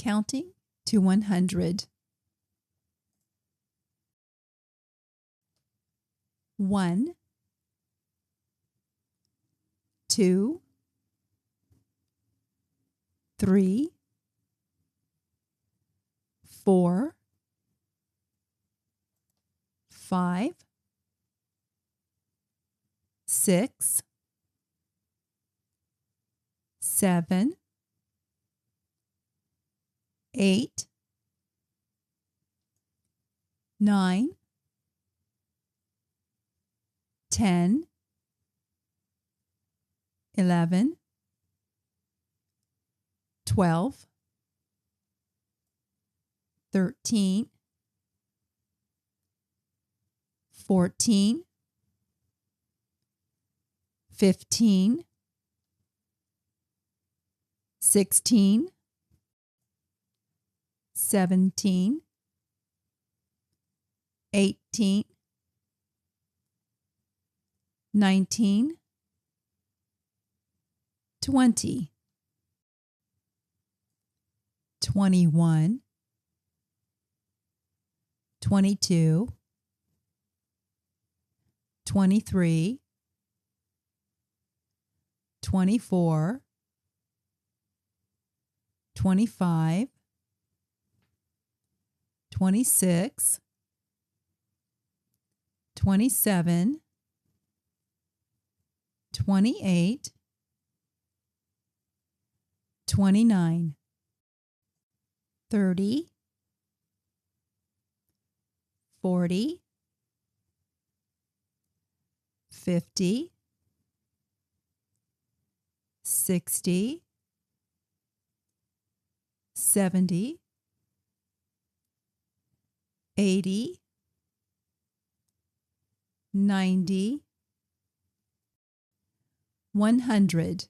counting to 100. 1, 2, 3, 4, 5, 6, 7, 8, 9, 10, 11, 12, 13, 14, 15, 16, 17, 18, 19, 20, 21, 22, 23, 24, 25, 26, 27, 28, 29, 30, 40, 50, 60, 70, 80, 90, 100.